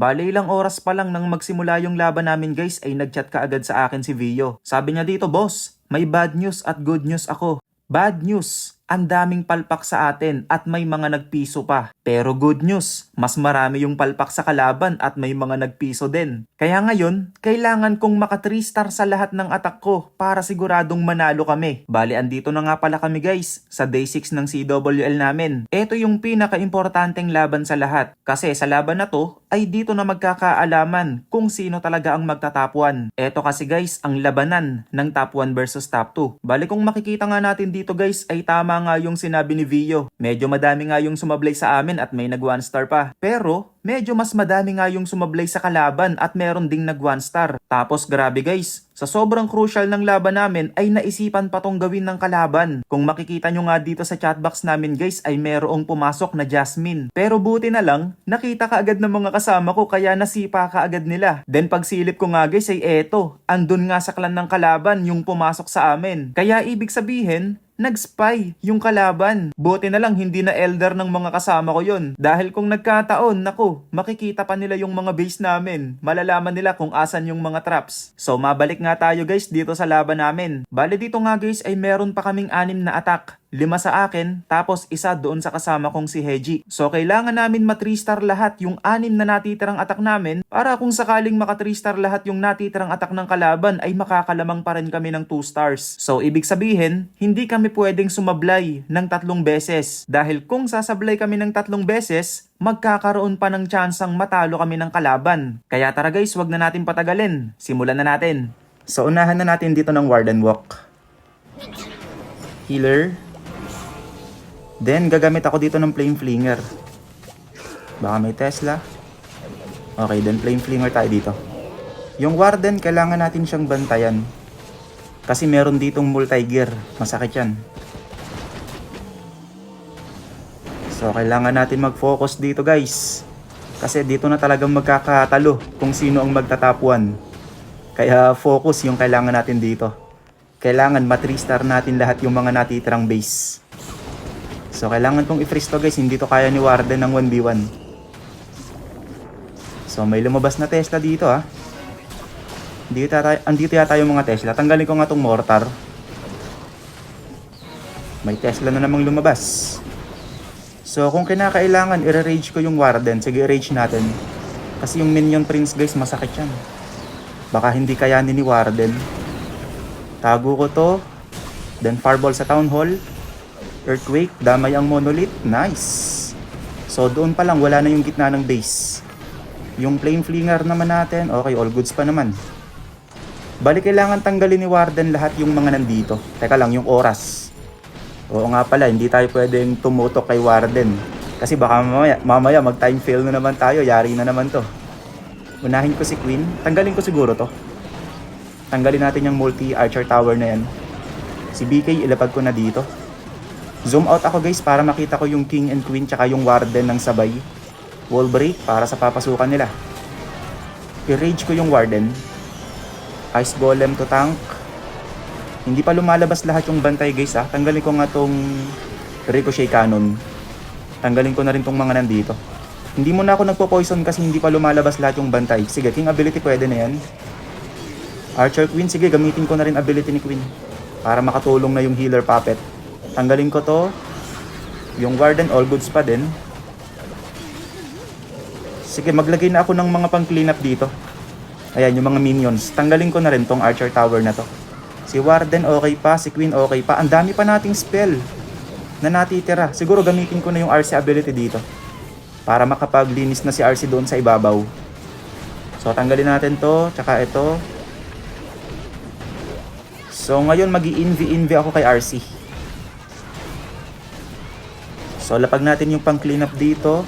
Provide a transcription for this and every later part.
Bale ilang oras pa lang nang magsimula yung laban namin guys ay nagchat ka agad sa akin si Vio. Sabi niya dito, boss, may bad news at good news ako. Bad news, ang daming palpak sa atin at may mga nagpiso pa. Pero good news, mas marami yung palpak sa kalaban at may mga nagpiso din. Kaya ngayon, kailangan kong maka 3 star sa lahat ng atak ko para siguradong manalo kami. Bali, andito na nga pala kami guys, sa day 6 ng CWL namin. Ito yung pinaka-importanteng laban sa lahat. Kasi sa laban na to, ay dito na magkakaalaman kung sino talaga ang magta-top 1. Ito kasi guys, ang labanan ng top 1 versus top 2. Bali kung makikita nga natin dito guys, ay tama nga yung sinabi ni Vio. Medyo madami nga yung sumablay sa amin at may nag 1 star pa. Pero, medyo mas madami nga yung sumablay sa kalaban at meron ding nag 1 star. Tapos grabe guys, sa sobrang crucial ng laban namin ay naisipan pa tong gawin ng kalaban. Kung makikita nyo nga dito sa chatbox namin guys ay merong pumasok na Jasmine. Pero buti na lang, nakita ka agad ng mga kasama ko kaya nasipa ka agad nila. Then pagsilip ko nga guys ay eto, andun nga sa clan ng kalaban yung pumasok sa amin. Kaya ibig sabihin, nag-spy yung kalaban. Buti na lang hindi na elder ng mga kasama ko yon. Dahil kung nagkataon, naku, makikita pa nila yung mga base namin. Malalaman nila kung asan yung mga traps. So mabalik nga tayo guys dito sa laban namin. Bale dito nga guys ay meron pa kaming 6 na attack. 5 sa akin, tapos isa doon sa kasama kong si Heji. So kailangan namin ma 3 star lahat yung 6 na natitirang attack namin para kung sakaling maka 3 star lahat yung natitirang attack ng kalaban ay makakalamang pa rin kami ng 2 stars. So ibig sabihin, hindi kami pwedeng sumablay ng 3 beses. Dahil kung sasablay kami ng 3 beses, magkakaroon pa ng tsansang matalo kami ng kalaban. Kaya tara guys, wag na natin patagalin. Simulan na natin. So unahan na natin dito ng Warden Walk. Healer. Then, gagamit ako dito ng Flame Flinger. Baka may Tesla. Okay, then Flame Flinger tayo dito. Yung Warden, kailangan natin siyang bantayan. Kasi meron ditong multi-gear. Masakit yan. So, kailangan natin mag-focus dito guys. Kasi dito na talagang magkakatalo kung sino ang magta-top 1. Kaya focus yung kailangan natin dito. Kailangan ma-3 star natin lahat yung mga natitirang base. So, kailangan kong i-freeze to guys. Hindi to kaya ni Warden ng 1v1. So, may lumabas na Tesla dito ha. Andito yata yung mga Tesla. Tanggalin ko nga tong mortar. May Tesla na namang lumabas. So, kung kinakailangan, i-rage ko yung Warden. Sige, i-rage natin. Kasi yung Minion Prince guys, masakit yan. Baka hindi kayanin ni Warden. Tago ko to. Then, Fireball sa Town Hall. Earthquake, damay ang Monolith, nice. So doon pa lang wala na yung gitna ng base. Yung Flame Flinger naman natin, okay, all goods pa naman. Bali kailangan tanggalin ni Warden lahat yung mga nandito. Teka lang, yung oras. Oo nga pala, hindi tayo pwedeng tumutok kay Warden. Kasi baka mamaya mag-time fail na naman tayo, yari na naman to. Unahin ko si Queen, tanggalin ko siguro to. Tanggalin natin yung multi-archer tower na yan. Si BK ilapag ko na dito. Zoom out ako guys para makita ko yung King and Queen tsaka yung Warden ng sabay. Wall break para sa papasukan nila. I-rage ko yung Warden. Ice Golem to tank. Hindi pa lumalabas lahat yung bantay guys ah. Tanggalin ko nga tong Ricochet Cannon. Tanggalin ko na rin tong mga nandito. Hindi muna ako nagpo-poison kasi hindi pa lumalabas lahat yung bantay. Sige, King ability pwede na yan. Archer Queen, sige gamitin ko na rin ability ni Queen. Para makatulong na yung healer puppet. Tanggalin ko to. Yung Warden, all goods pa din. Sige, maglagay na ako ng mga pang clean up dito. Ayan, yung mga minions. Tanggalin ko na rin tong Archer Tower na to. Si Warden okay pa, si Queen okay pa. Ang dami pa nating spell na natitira. Siguro gamitin ko na yung RC ability dito. Para makapaglinis na si RC doon sa ibabaw. So, tanggalin natin to. Tsaka ito. So, ngayon mag-i-envy ako kay RC. So, lapag natin yung pang clean up dito.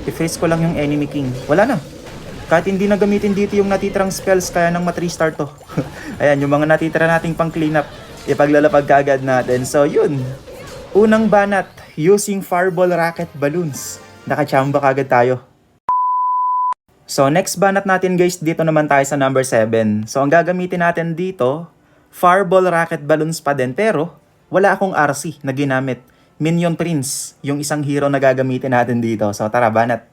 I-freeze ko lang yung enemy king. Wala na. Kahit hindi na gamitin dito yung natitirang spells, kaya nang ma-3 star to. Ayan, yung mga natitira nating pang clean up, ipaglalapag kaagad natin. So, yun. Unang banat, using Fireball Rocket Balloons. Nakachamba kaagad tayo. So, next banat natin guys, dito naman tayo sa number 7. So, ang gagamitin natin dito, Fireball Rocket Balloons pa din, pero wala akong RC na ginamit. Minion Prince, yung isang hero na gagamitin natin dito. So tara, banat.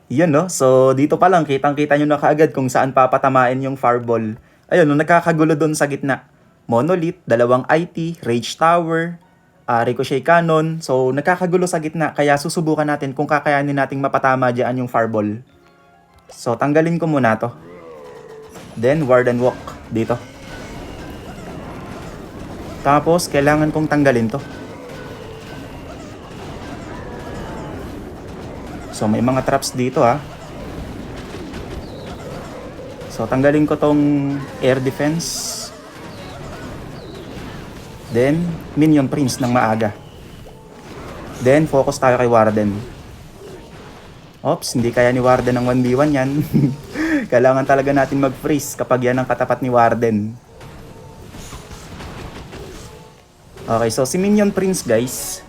Yun, no? So, dito pa lang, kitang-kita nyo na kaagad kung saan papatamain yung fireball. Ayun, no, nagkakagulo doon sa gitna. Monolith, dalawang IT, Rage Tower, Ricochet Cannon. So, nagkakagulo sa gitna. Kaya susubukan natin kung kakayanin nating mapatama dyan yung fireball. So, tanggalin ko muna to. Then, Warden Walk dito. Tapos, kailangan kong tanggalin to. So, may mga traps dito ha. So, tanggalin ko tong air defense. Then, Minion Prince ng maaga. Then, focus tayo kay Warden. Oops, hindi kaya ni Warden ng 1v1 yan. Kailangan talaga natin mag-freeze kapag yan ang katapat ni Warden. Okay, so si Minion Prince guys.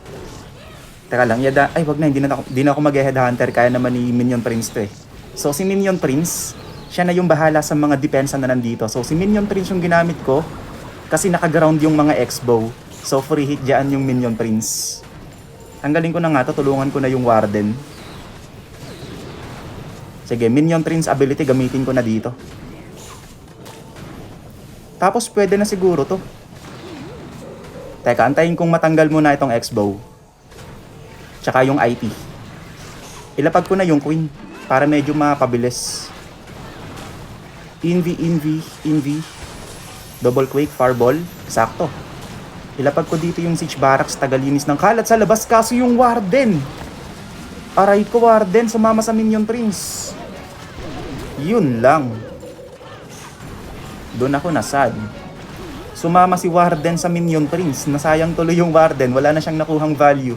Teka lang, ay wag na, hindi na ako mag-headhunter, kaya naman ni Minion Prince to eh. So si Minion Prince, siya na yung bahala sa mga depensa na nandito. So si Minion Prince yung ginamit ko, kasi naka-ground yung mga X-bow. So free hit dyan yung Minion Prince. Tanggalin ko na nga to, tulungan ko na yung Warden. Sige, Minion Prince ability gamitin ko na dito. Tapos pwede na siguro to. Teka, antayin kong matanggal muna itong X-bow. Tsaka yung IT. Ilapag ko na yung Queen para medyo mapabilis. Invi. Double Quake, Fireball. Sakto. Ilapag ko dito yung Siege Barracks, tagalinis ng kalat sa labas. Kaso yung Warden. Aray ko, Warden, sumama sa Minion Prince. Yun lang. Doon ako nasad. Sumama si Warden sa Minion Prince. Nasayang tuloy yung Warden. Wala na siyang nakuhang value.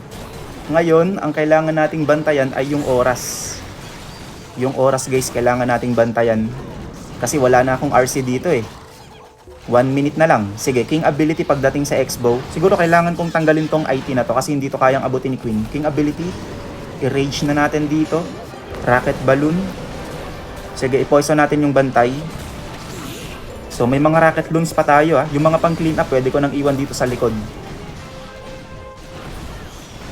Ngayon, ang kailangan nating bantayan ay yung oras. Yung oras guys, kailangan nating bantayan. Kasi wala na akong RC dito eh. 1 minute na lang. Sige, King ability pagdating sa X-bow. Siguro kailangan kong tanggalin tong IT na to kasi hindi to kayang abutin ni Queen. King ability. I-rage na natin dito. Rocket balloon. Sige, i-poison natin yung bantay. So may mga rocket balloons pa tayo ah. Yung mga pang clean up pwede ko nang iwan dito sa likod.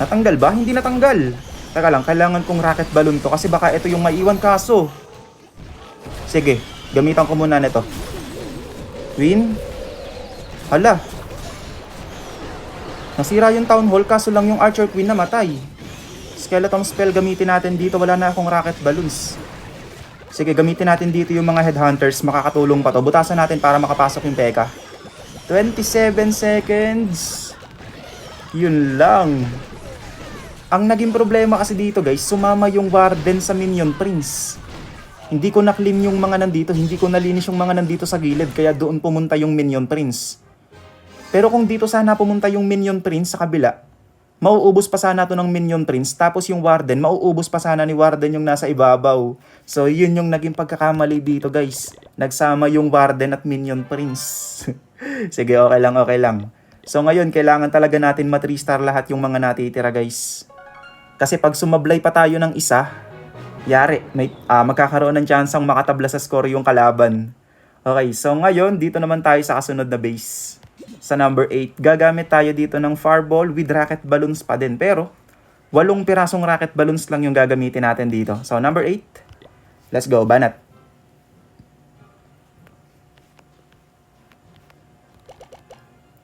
Natanggal ba? Hindi natanggal. Taka lang, kailangan kong rocket balloon to kasi baka ito yung maiwan kaso. Sige, gamitan ko muna nito. Queen. Hala. Nasira yung Town Hall kaso lang yung Archer Queen namatay. Skeleton spell gamitin natin dito. Wala na akong rocket balloons. Sige, gamitin natin dito yung mga headhunters. Makakatulong pa to. Butasan natin para makapasok yung P.E.K.K.A. 27 seconds. Yun lang. Ang naging problema kasi dito guys, sumama yung Warden sa Minion Prince. Hindi ko na-clean yung mga nandito. Hindi ko nalinis yung mga nandito sa gilid. Kaya doon pumunta yung Minion Prince. Pero kung dito sana pumunta yung Minion Prince sa kabila, mauubos pa sana to ng Minion Prince. Tapos yung Warden, mauubos pa sana ni Warden yung nasa ibabaw. So yun yung naging pagkakamali dito guys. Nagsama yung Warden at Minion Prince. Sige, okay lang. So ngayon, kailangan talaga natin mat-3-star lahat yung mga natitira guys. Kasi pag sumablay pa tayo ng isa, yari, magkakaroon ng chance ang makatabla sa score yung kalaban. Okay, so ngayon, dito naman tayo sa kasunod na base. Sa number 8, gagamit tayo dito ng fireball with rocket balloons pa din. Pero, 8 pirasong rocket balloons lang yung gagamitin natin dito. So, number 8, let's go, banat.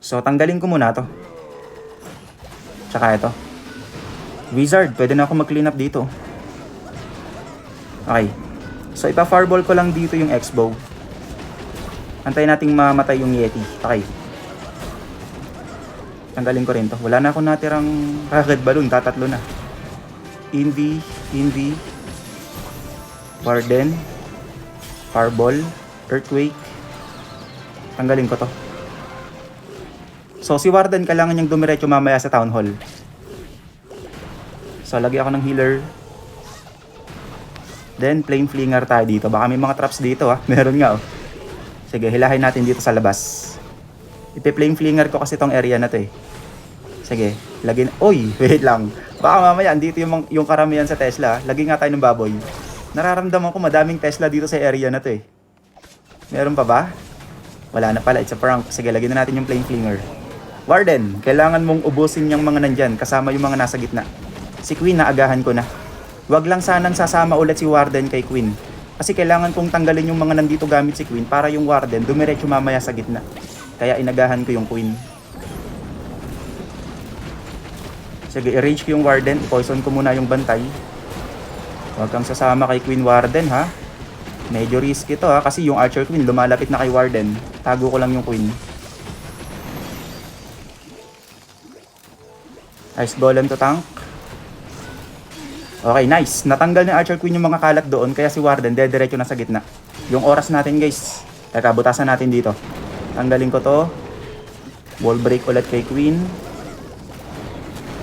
So, tanggalin ko muna to. Tsaka ito. Wizard, pwede na ako mag-clean up dito. Okay. So, ipa-fireball ko lang dito yung X-bow. Antayin nating mamatay yung Yeti. Okay. Tanggalin ko rin to. Wala na akong natirang rocket balloon. Tatatlo na. Invi. Warden. Fireball. Earthquake. Tanggalin ko to. So, si Warden kailangan niyang dumiretso mamaya sa Town Hall. So, lagi ako ng healer. Then, flame flinger tayo dito. Baka may mga traps dito ha. Meron nga oh. Sige, hilahin natin dito sa labas. Ipi-flame flinger ko kasi tong area na to eh. Sige, lagin. Oy, wait lang. Baka mamaya, andito yung karamihan sa Tesla. Lagi nga tayo ng baboy. Nararamdaman ko madaming Tesla dito sa area na to eh. Meron pa ba? Wala na pala, it's a prank. Sige, lagyan na natin yung flame flinger. Warden, kailangan mong ubusin yung mga nandyan kasama yung mga nasa gitna. Si Queen, naagahan ko na. Wag lang sanang sasama ulit si Warden kay Queen. Kasi kailangan kong tanggalin yung mga nandito gamit si Queen para yung Warden dumiretso mamaya sa gitna. Kaya inagahan ko yung Queen. Sige, i-rage ko yung Warden. I-poison ko muna yung bantay. Huwag kang sasama kay Queen Warden ha. Medyo risky to ha. Kasi yung Archer Queen lumalapit na kay Warden. Tago ko lang yung Queen. Ice Golem to tank. Okay, nice. Natanggal ni Archer Queen yung mga kalat doon. Kaya si Warden dediretso na sa gitna. Yung oras natin guys. Teka, butasan natin dito. Tanggalin ko to. Wall break ulit kay Queen.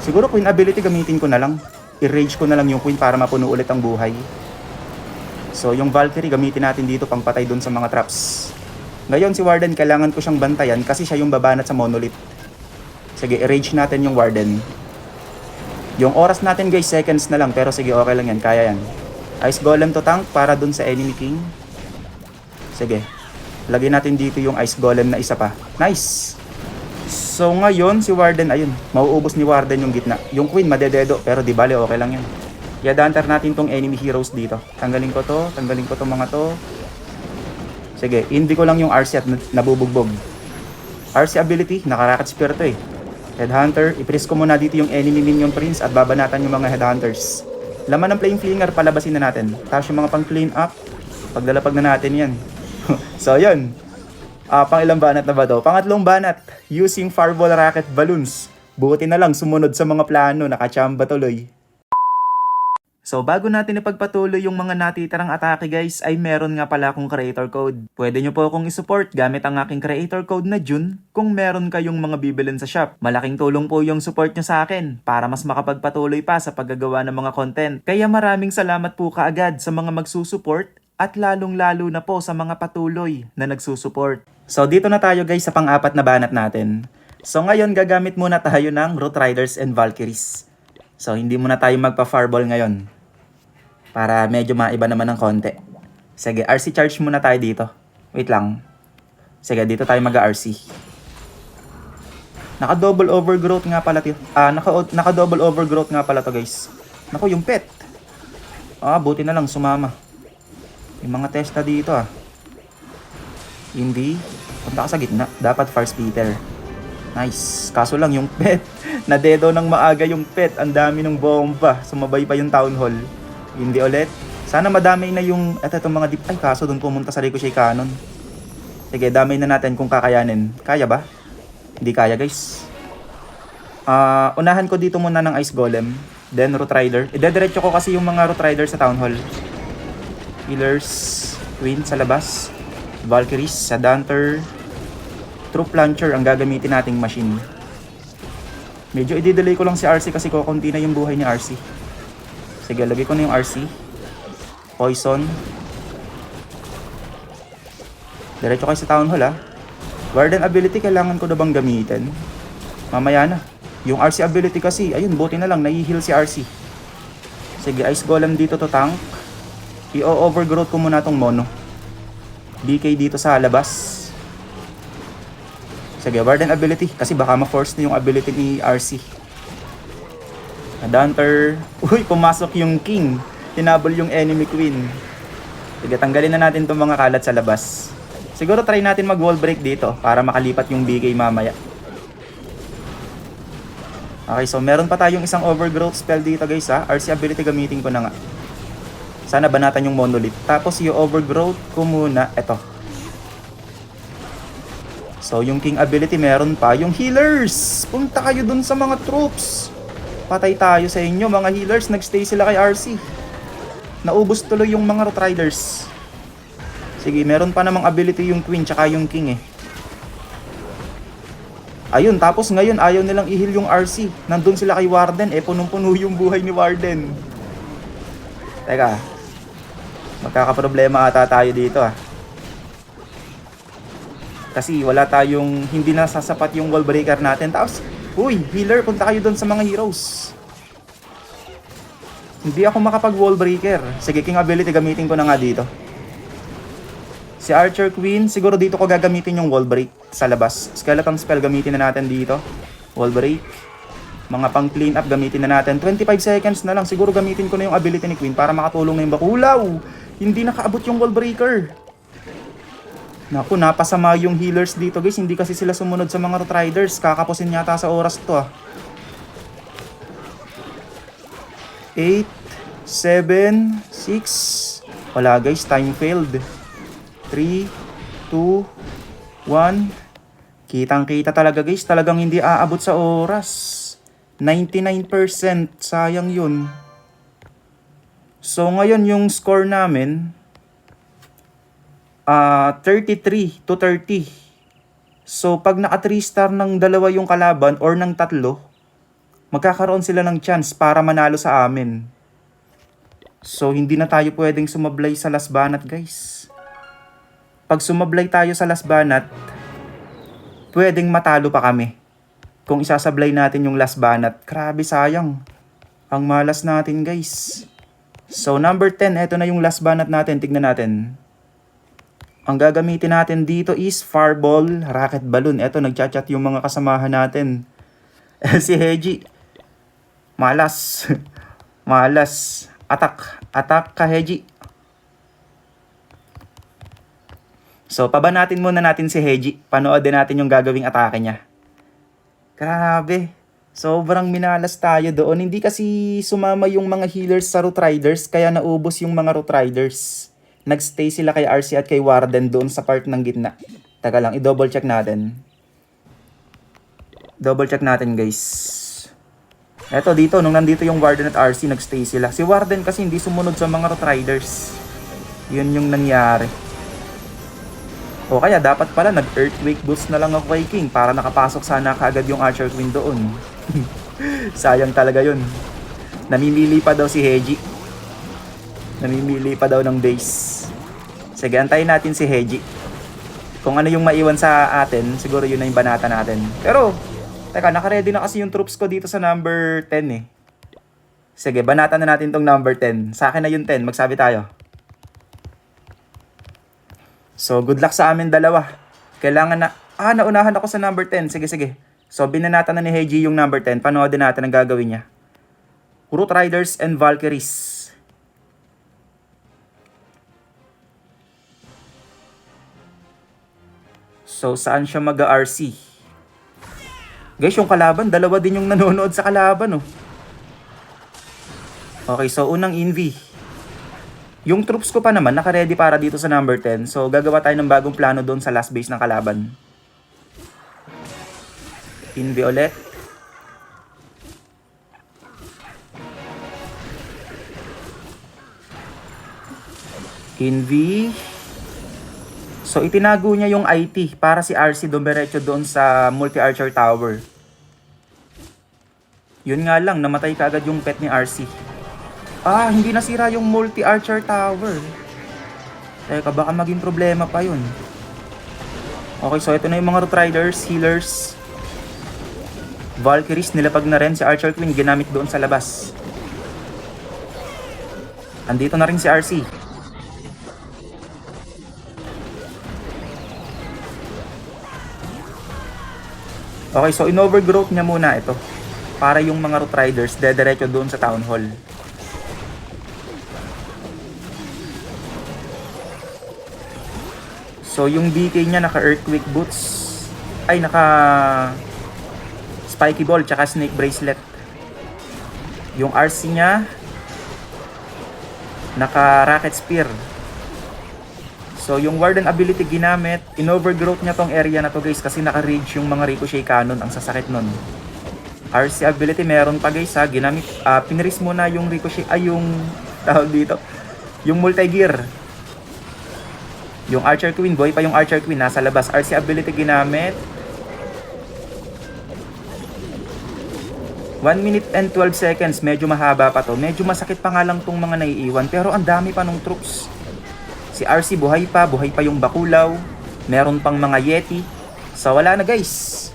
Siguro Queen ability gamitin ko na lang. I-rage ko na lang yung Queen para mapuno ulit ang buhay. So yung Valkyrie gamitin natin dito pang patay dun sa mga traps. Ngayon si Warden kailangan ko siyang bantayan kasi siya yung babanat sa monolith. Sige, i-rage natin yung Warden. Yung oras natin guys, seconds na lang. Pero sige, okay lang yan. Kaya yan. Ice Golem to tank para dun sa enemy king. Sige. Lagyan natin dito yung Ice Golem na isa pa. Nice! So ngayon si Warden, ayun, mauubos ni Warden yung gitna. Yung Queen madededo, pero di bale okay lang yan. Yadunter natin tong enemy heroes dito. Tanggalin ko to mga to. Sige, hindi ko lang yung RC at nabubugbog. RC ability, nakarakat spear to eh. Headhunter, i-press ko muna dito yung enemy minion prince at babanatan yung mga headhunters. Laman ng flame flinger, palabasin na natin. Tapos yung mga pang clean up, paglalapag na natin yan. So yun. Pang ilang banat na ba to? Pangatlong banat, using fireball rocket balloons. Buti na lang sumunod sa mga plano, nakachamba tuloy. So bago natin ipagpatuloy yung mga natitirang atake guys, ay meron nga pala akong creator code. Pwede nyo po akong isupport gamit ang aking creator code na June kung meron kayong mga bibilin sa shop. Malaking tulong po yung support nyo sa akin para mas makapagpatuloy pa sa paggagawa ng mga content. Kaya maraming salamat po kaagad sa mga magsusupport at lalong-lalo na po sa mga patuloy na nagsusupport. So dito na tayo guys sa pang-apat na banat natin. So ngayon gagamit muna tayo ng Root Riders and Valkyries. So hindi muna tayo magpa-fireball ngayon. Para medyo maiba naman ng konti. Sige, RC charge muna tayo dito. Wait lang. Sige, dito tayo mag-RC. Naka-double overgrowth nga pala to. Naka-double overgrowth nga pala to guys. Naku, yung pet. Buti na lang sumama. Yung mga testa dito Hindi. Punta ka sa gitna. Dapat far splitter. Nice. Kaso lang yung pet. Nadedo ng maaga yung pet. Ang dami ng bomba. Sumabay pa yung town hall. Hindi ulit. Sana madamay na yung... Itong mga deep... Ay, kaso dun pumunta sa Ricochet Cannon. Sige, damay na natin kung kakayanin. Kaya ba? Hindi kaya guys. Unahan ko dito muna ng Ice Golem. Then Root Rider. Idediretso ko kasi yung mga Root Rider sa town hall. Healers. Queen sa labas. Valkyries, Headhunter, Troop Launcher ang gagamitin nating machine. Medyo i-delay ko lang si RC kasi kukunti na yung buhay ni RC. Sige, lagay ko na yung RC. Poison. Diretso kayo sa town hall Warden ability kailangan ko na bang gamitin? Mamaya na. Yung RC ability kasi, ayun, buti na lang, nai-heal si RC. Sige, Ice Golem dito to tank. I-overgrowth ko muna tong mono. DK dito sa labas. Sige, Warden ability. Kasi baka ma-force na yung ability ni RC. Headhunter. Uy, pumasok yung king. Tinabol yung enemy queen. Sige, tanggalin na natin itong mga kalat sa labas. Siguro try natin mag-wall break dito para makalipat yung BK mamaya. Okay, so meron pa tayong isang overgrowth spell dito guys RC ability gamitin ko na nga. Sana banatan yung monolith. Tapos yung overgrowth ko muna. Eto. So yung king ability meron pa. Yung healers. Punta kayo dun sa mga troops. Patay tayo sa inyo mga healers. Nagstay sila kay RC. Naubos tuloy yung mga Root Riders. Sige, meron pa namang ability yung queen tsaka yung king Ayun, tapos ngayon ayaw nilang i-heal yung RC. Nandun sila kay Warden. Punong-puno yung buhay ni Warden. Teka. Magkakaproblema ata tayo dito Kasi wala tayong, hindi na sasapat yung wall breaker natin. Tapos, uy, healer, punta kayo doon sa mga heroes. Hindi ako makapag wall breaker. Sige, king ability gamitin ko na nga dito. Si Archer Queen, siguro dito ko gagamitin yung wall break sa labas. Skeleton spell gamitin na natin dito. Wall break. Mga pang clean up gamitin na natin. 25 seconds na lang. Siguro gamitin ko na yung ability ni Queen para makatulong na yung bakulaw. Hindi nakaabot yung wall breaker. Naku, napasama yung healers dito guys. Hindi kasi sila sumunod sa mga Root Riders. Kakapusin yata sa oras to 8, 7, 6. Wala guys, time failed. 3, 2, 1. Kitang kita talaga guys. Talagang hindi aabot sa oras. 99%. Sayang yun. So ngayon yung score namin 33 to 30. So pag naka 3 star ng dalawa yung kalaban or ng tatlo, magkakaroon sila ng chance para manalo sa amin. So hindi na tayo pwedeng sumablay sa last banat guys. Pag sumablay tayo sa last banat, pwedeng matalo pa kami. Kung isasablay natin yung last banat, grabe sayang. Ang malas natin guys. So number 10, eto na yung last banat natin, tignan natin. Ang gagamitin natin dito is Fireball, Rocket Balloon. Eto, nagchat-chat yung mga kasamahan natin. Si Heji, malas. Malas. Attack ka Heji. So pabanatin muna natin si Heji. Panoodin natin yung gagawing atake niya. Grabe. Sobrang minalas tayo doon. Hindi kasi sumama yung mga healers sa Root Riders, kaya naubos yung mga Root Riders. Nagstay sila kay RC at kay Warden doon sa part ng gitna. Taka lang, i-double check natin. Double check natin guys. Eto dito, nung nandito yung Warden at RC, nagstay sila. Si Warden kasi hindi sumunod sa mga Root Riders. Yun yung nangyari. O kaya dapat pala nag-earthquake boost na lang ako kay King para nakapasok sana kaagad yung Archer Queen doon. Sayang talaga yun. Namimili pa daw si Heji. Namimili pa daw ng base. Sige, antayin natin si Heji. Kung ano yung maiwan sa atin, siguro yun na yung banata natin. Pero, teka, nakaready na kasi yung troops ko dito sa number 10 eh. Sige, banata na natin tong number 10. Sa akin na yung 10, magsabi tayo. So, good luck sa amin dalawa. Kailangan na... naunahan ako sa number 10. Sige. So, binanata na ni Heiji yung number 10. Panoodin natin ang gagawin niya. Root Riders and Valkyries. So, saan siya mag-RC? Guys, yung kalaban, dalawa din yung nanonood sa kalaban, oh. Okay, so unang Envy. Yung troops ko pa naman, naka-ready para dito sa number 10. So, gagawa tayo ng bagong plano doon sa last base ng kalaban. Envy ulit. Envy. So, itinago niya yung IT para si RC dumiretso doon sa multi-archer tower. Yun nga lang, namatay kaagad yung pet ni RC. Hindi nasira yung multi-archer tower. Teka, baka maging problema pa yun. Okay, so ito na yung mga Root Riders, healers. Valkyries, nilapag na rin si Archer Queen, ginamit doon sa labas. Andito na rin si RC. Okay, so in-overgrowth niya muna ito. Para yung mga Root Riders, dediretso doon sa Town Hall. So, yung DK niya naka-earthquake boots. Ay, naka-spiky ball, tsaka snake bracelet. Yung RC niya, naka-rocket spear. So, yung Warden ability ginamit, in-overgrowth niya tong area na to guys, kasi naka-rage yung mga ricochet cannon, ang sasakit nun. RC ability, meron pa guys ha, ginamit, pinris muna yung ricochet, yung tawag dito, yung multi-gear. Yung Archer Queen, boy pa yung Archer Queen, nasa labas. RC ability ginamit. 1 minute and 12 seconds, medyo mahaba pa to. Medyo masakit pa nga lang tong mga naiiwan, pero ang dami pa nung troops. Si RC buhay pa yung bakulaw. Meron pang mga Yeti. So wala na guys.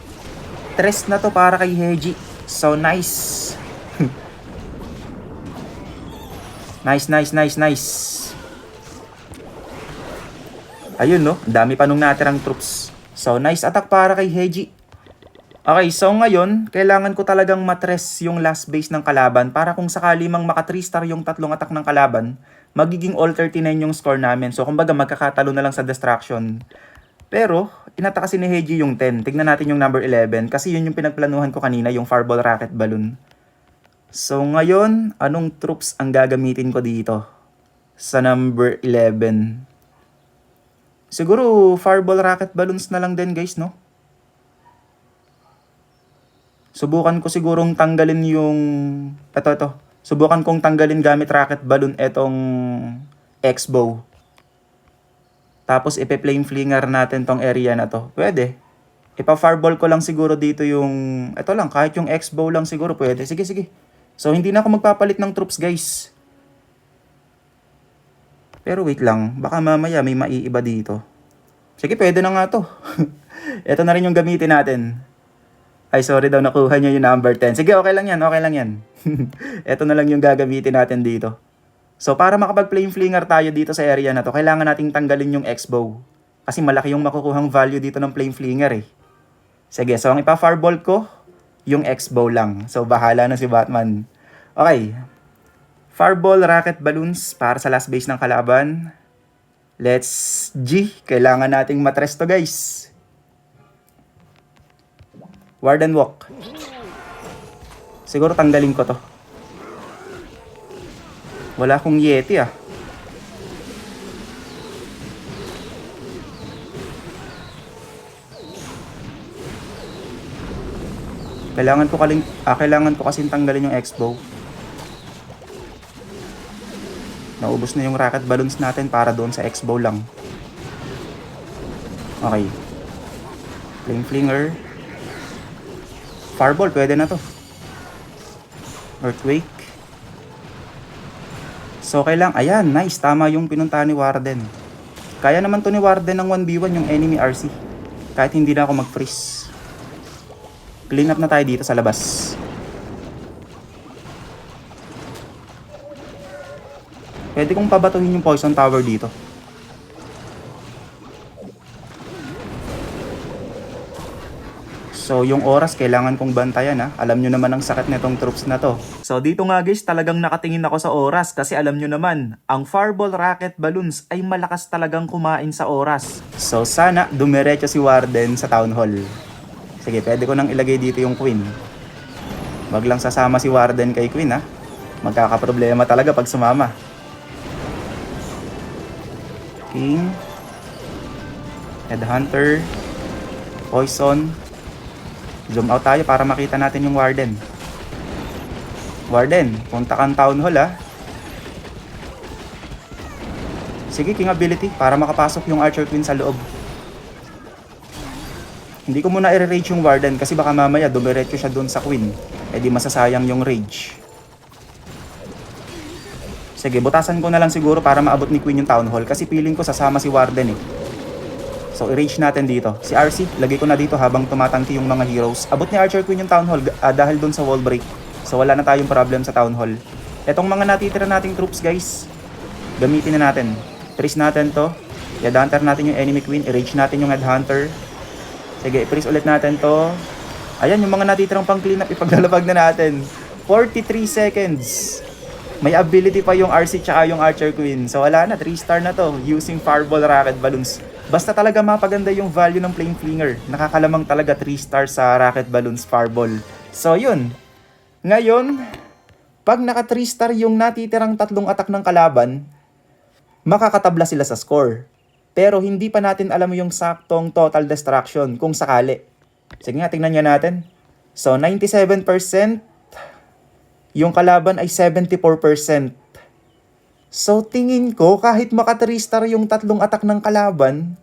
Tres na to para kay Heiji. So nice. Nice. Ayun no, dami pa nung natirang troops. So nice attack para kay Heiji. Okay, so ngayon, kailangan ko talagang matres yung last base ng kalaban para kung sakali mang maka 3 star yung tatlong attack ng kalaban, magiging all 39 yung score namin. So kumbaga magkakatalo na lang sa destruction. Pero, inata kasi ni Heiji yung 10. Tignan natin yung number 11 kasi yun yung pinagplanuhan ko kanina, yung Fireball Rocket Balloon. So ngayon, anong troops ang gagamitin ko dito sa number 11? Siguro Fireball Rocket Balloons na lang din guys, no? Subukan ko sigurong tanggalin yung... Ito. Subukan kong tanggalin gamit rocket balloon etong X-bow. Tapos ipe-flame flinger natin tong area na to. Pwede. Ipa-fireball ko lang siguro dito yung... Ito lang, kahit yung X-bow lang siguro pwede. Sige. So hindi na ako magpapalit ng troops guys. Pero wait lang, baka mamaya may maiiba dito. Sige, pwede na nga to. Ito na rin yung gamitin natin. Ay, sorry daw, nakuha niya yung number 10. Sige, okay lang yan. Ito na lang yung gagamitin natin dito. So, para makapag-flame flinger tayo dito sa area na to, kailangan nating tanggalin yung X-bow. Kasi malaki yung makukuhang value dito ng flame flinger eh. Sige, so ang ipa-fireball ko, yung X-bow lang. So, bahala na si Batman. Okay. Fireball rocket balloons para sa last base ng kalaban. Let's G. Kailangan nating matres to guys. Warden Walk. Siguro tanggalin ko to. Wala akong Yeti ah. Kailangan ko kasing tanggalin yung X-bow. Naubos na yung rocket balloons natin para doon sa X-bow lang. Okay. Flame flinger. Fireball, pwede na to. Earthquake. So, ayan, nice. Tama yung pinunta ni Warden. Kaya naman to ni Warden ng 1v1 yung enemy RC. Kahit hindi na ako mag-freeze. Clean up na tayo dito sa labas. Pwede kong pabatuhin yung poison tower dito. So, yung oras, kailangan kong bantayan ha. Alam nyo naman ang sakit nitong troops na to. So, dito nga guys, talagang nakatingin ako sa oras kasi alam nyo naman, ang Fireball Rocket Balloons ay malakas talagang kumain sa oras. So, sana dumiretso si Warden sa Town Hall. Sige, pwede ko nang ilagay dito yung Queen. Wag lang sasama si Warden kay Queen ha. Magkakaproblema talaga pag sumama. King. Headhunter. Poison. Zoom out tayo para makita natin yung Warden. Warden, punta kang Town Hall ha. Sige, King ability para makapasok yung Archer Queen sa loob. Hindi ko muna i-rage yung Warden kasi baka mamaya dumiretso siya dun sa Queen. Eh di masasayang yung rage. Sige, butasan ko na lang siguro para maabot ni Queen yung Town Hall kasi feeling ko sasama si Warden eh. So, i-rage natin dito. Si RC, lagay ko na dito habang tumatangki yung mga heroes. Abot ni Archer Queen yung Town Hall dahil dun sa wall break. So, wala na tayong problem sa Town Hall. Etong mga natitira nating troops, guys, gamitin na natin. Freeze natin to. Headhunter natin yung enemy queen. I-rage natin yung Headhunter. Sige, i-freeze ulit natin to. Ayan, yung mga natitirang pang clean up, ipaglalabag na natin. 43 seconds. May ability pa yung RC tsaka yung Archer Queen. So, wala na. 3 star na to using Fireball Rocket Balloons. Basta talaga mapaganda yung value ng Flame Flinger. Nakakalamang talaga 3 stars sa Rocket Balloons Fireball. So yun. Ngayon, pag naka 3 star yung natitirang tatlong attack ng kalaban, makakatabla sila sa score. Pero hindi pa natin alam yung saktong total destruction kung sakali. Sige nga, tingnan nga natin. So 97%, yung kalaban ay 74%. So, tingin ko, kahit maka 3 star yung tatlong attack ng kalaban,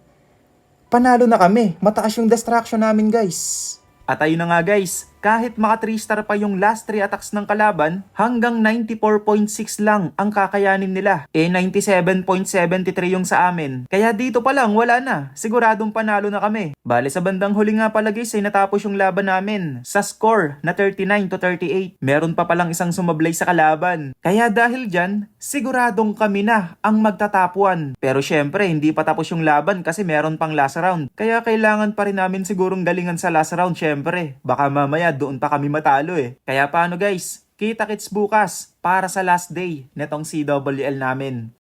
panalo na kami. Mataas yung destruction namin, guys. At ayun na nga, guys. kahit maka 3 star pa yung last 3 attacks ng kalaban, hanggang 94.6 lang ang kakayanin nila. 97.73 yung sa amin. Kaya dito pa lang wala na, siguradong panalo na kami. Bale sa bandang huli nga pala guys ay natapos yung laban namin sa score na 39-38. Meron pa palang isang sumablay sa kalaban. Kaya dahil dyan, siguradong kami na ang magtatapuan. Pero syempre hindi pa tapos yung laban kasi meron pang last round. Kaya kailangan pa rin namin sigurong galingan sa last round syempre. Baka mamaya doon pa kami matalo eh. Kaya paano guys? Kita-kits bukas para sa last day netong CWL namin.